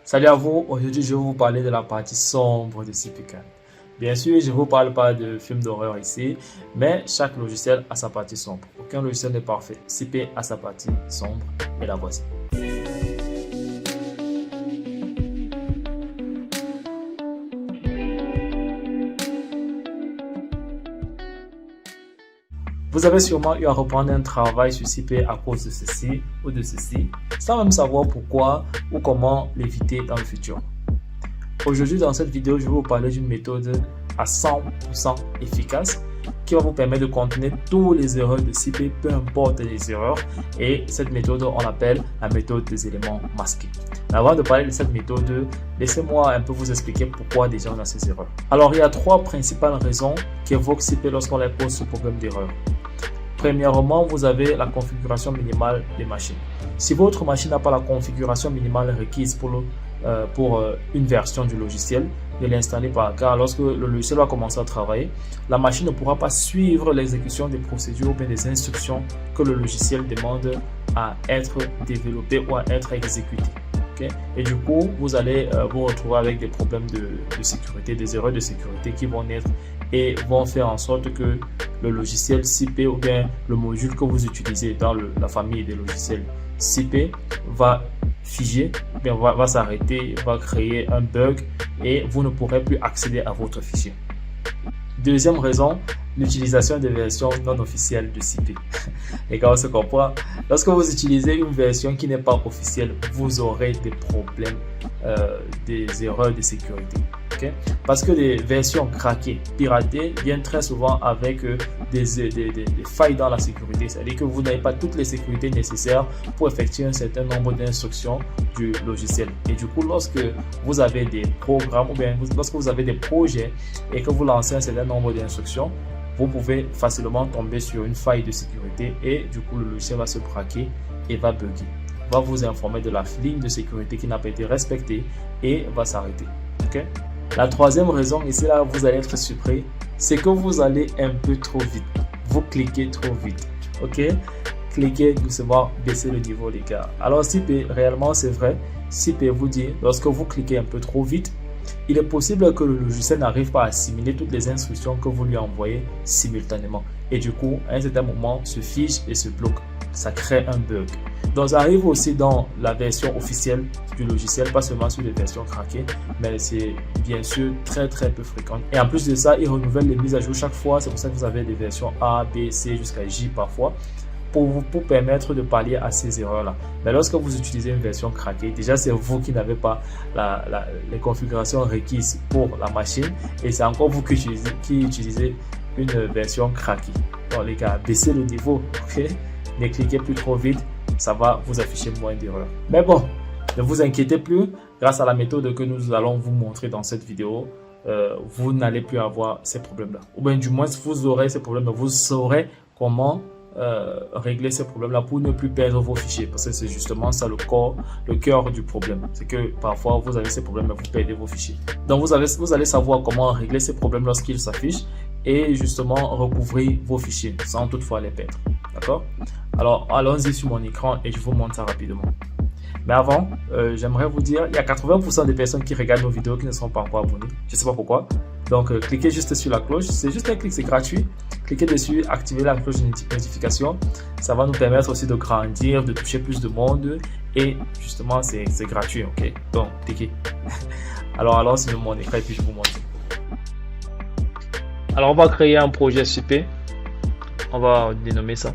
Salut à vous, aujourd'hui je vais vous parler de la partie sombre de CPCAM. Bien sûr, je ne vous parle pas de films d'horreur ici, mais chaque logiciel a sa partie sombre. Aucun logiciel n'est parfait. CP a sa partie sombre et la voici. Vous avez sûrement eu à reprendre un travail sur CP à cause de ceci ou de ceci, sans même savoir pourquoi ou comment l'éviter dans le futur. Aujourd'hui, dans cette vidéo, je vais vous parler d'une méthode à 100% efficace qui va vous permettre de contenir toutes les erreurs de CP, peu importe les erreurs. Et cette méthode, on l'appelle la méthode des éléments masqués. Mais avant de parler de cette méthode, laissez-moi un peu vous expliquer pourquoi déjà on a ces erreurs. Alors, il y a trois principales raisons qui évoquent CP lorsqu'on leur pose ce problème d'erreur. Premièrement, vous avez la configuration minimale des machines. Si votre machine n'a pas la configuration minimale requise pour une version du logiciel, ne l'installez pas, car lorsque le logiciel va commencer à travailler, la machine ne pourra pas suivre l'exécution des procédures ou bien des instructions que le logiciel demande à être développé ou à être exécuté. Okay? Et du coup, vous allez vous retrouver avec des problèmes de sécurité, des erreurs de sécurité qui vont naître et vont faire en sorte que le logiciel CP ou bien le module que vous utilisez dans la famille des logiciels CP va figer, bien va s'arrêter, va créer un bug et vous ne pourrez plus accéder à votre fichier. Deuxième raison, l'utilisation des versions non officielles de CP. Les gars, on se comprend. Lorsque vous utilisez une version qui n'est pas officielle, vous aurez des problèmes, des erreurs de sécurité. Okay? Parce que les versions craquées, piratées, viennent très souvent avec des failles dans la sécurité. C'est-à-dire que vous n'avez pas toutes les sécurités nécessaires pour effectuer un certain nombre d'instructions du logiciel. Et du coup, lorsque vous avez des programmes ou bien lorsque vous avez des projets et que vous lancez un certain nombre d'instructions, vous pouvez facilement tomber sur une faille de sécurité et du coup, le logiciel va se braquer et va bugger. Va vous informer de la ligne de sécurité qui n'a pas été respectée et va s'arrêter. Okay? La troisième raison, et c'est là où vous allez être surpris, c'est que vous allez un peu trop vite. Vous cliquez trop vite. Ok? Cliquez doucement, baissez le niveau, les gars. Alors, CP, réellement, c'est vrai. CP vous dit, lorsque vous cliquez un peu trop vite, il est possible que le logiciel n'arrive pas à assimiler toutes les instructions que vous lui envoyez simultanément. Et du coup, à un certain moment, se fige et se bloque. Ça crée un bug. Donc, ça arrive aussi dans la version officielle du logiciel, pas seulement sur les versions craquées, mais c'est bien sûr très peu fréquent. Et en plus de ça, il renouvelle les mises à jour chaque fois. C'est pour ça que vous avez des versions A, B, C jusqu'à J parfois, pour permettre de pallier à ces erreurs-là. Mais lorsque vous utilisez une version craquée, déjà c'est vous qui n'avez pas les configurations requises pour la machine et c'est encore vous qui utilisez une version craquée. Donc les gars, baissez le niveau, ok? Ne cliquez plus trop vite, ça va vous afficher moins d'erreurs. Mais bon, ne vous inquiétez plus, grâce à la méthode que nous allons vous montrer dans cette vidéo, vous n'allez plus avoir ces problèmes-là. Ou bien du moins, vous aurez ces problèmes, vous saurez comment régler ces problèmes-là pour ne plus perdre vos fichiers. Parce que c'est justement ça le cœur du problème. C'est que parfois, vous avez ces problèmes et vous perdez vos fichiers. Donc, vous allez savoir comment régler ces problèmes lorsqu'ils s'affichent et justement recouvrir vos fichiers sans toutefois les perdre. D'accord? Alors, allons-y sur mon écran et je vous montre ça rapidement. Mais avant, j'aimerais vous dire, il y a 80% des personnes qui regardent nos vidéos qui ne sont pas encore abonnées. Je ne sais pas pourquoi. Donc, cliquez juste sur la cloche. C'est juste un clic, c'est gratuit. Cliquez dessus, activez la cloche de notification. Ça va nous permettre aussi de grandir, de toucher plus de monde. Et justement, c'est gratuit, ok? Donc, cliquez. Alors, allons sur mon écran et puis je vous montre. Alors, on va créer un projet CP. On va dénommer ça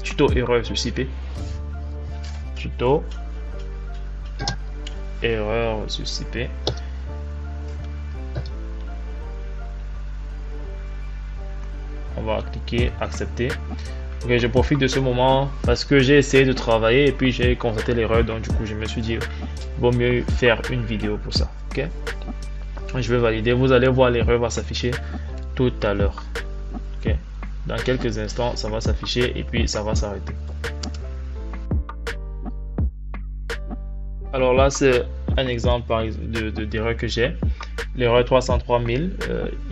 tuto erreur sur CP. Tuto erreur sur CP. On va cliquer accepter. Ok, je profite de ce moment parce que j'ai essayé de travailler et puis j'ai constaté l'erreur, donc du coup je me suis dit vaut mieux faire une vidéo pour ça. Ok, je vais valider. Vous allez voir, l'erreur va s'afficher tout à l'heure. Ok, dans quelques instants ça va s'afficher et puis ça va s'arrêter. Alors là c'est un exemple d'erreur que j'ai, l'erreur 303 000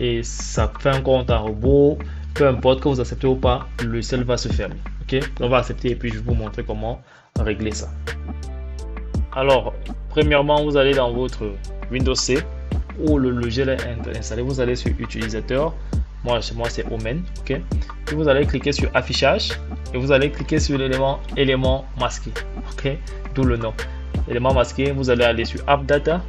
et ça fait un compte à rebours. Peu importe que vous acceptez ou pas, le logiciel va se fermer. Ok, on va accepter et puis je vais vous montrer comment régler ça. Alors Premièrement, vous allez dans votre Windows C où le logiciel est installé. Vous allez sur utilisateur. Moi, chez moi, c'est Omen. Ok. Puis vous allez cliquer sur affichage et vous allez cliquer sur l'élément masqué. Ok. D'où le nom. Élément masqué. Vous allez aller sur App Data.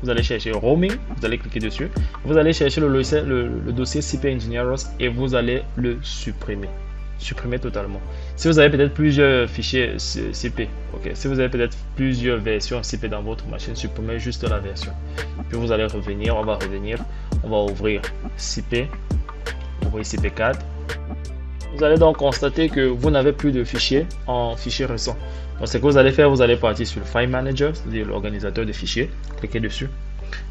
Vous allez chercher Roaming. Vous allez cliquer dessus. Vous allez chercher le dossier CP Engineers et vous allez le supprimer. Supprimer totalement. Si vous avez peut-être plusieurs fichiers CP, ok, si vous avez peut-être plusieurs versions CP dans votre machine, supprimez juste la version. Puis vous allez revenir, on va ouvrir CP, ouvrir CP4. Vous allez donc constater que vous n'avez plus de fichiers en fichier récent. Donc ce que vous allez faire, vous allez partir sur le File Manager, c'est-à-dire l'organisateur de fichiers, cliquez dessus.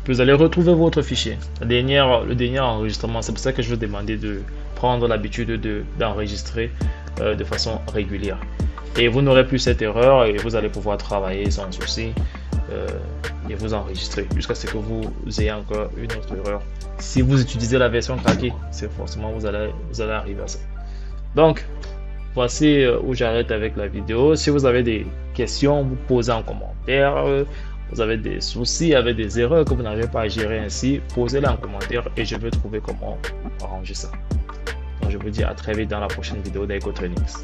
Puis vous allez retrouver votre fichier, le dernier enregistrement. C'est pour ça que je vous demandais de prendre l'habitude d'enregistrer de façon régulière. Et vous n'aurez plus cette erreur et vous allez pouvoir travailler sans souci et vous enregistrer jusqu'à ce que vous ayez encore une autre erreur. Si vous utilisez la version craquée, c'est forcément vous allez arriver à ça. Donc, voici où j'arrête avec la vidéo. Si vous avez des questions, vous posez en commentaire. Vous avez des soucis avec des erreurs que vous n'arrivez pas à gérer ainsi, posez-les en commentaire et je vais trouver comment arranger ça. Donc je vous dis à très vite dans la prochaine vidéo d'EcoTrainings.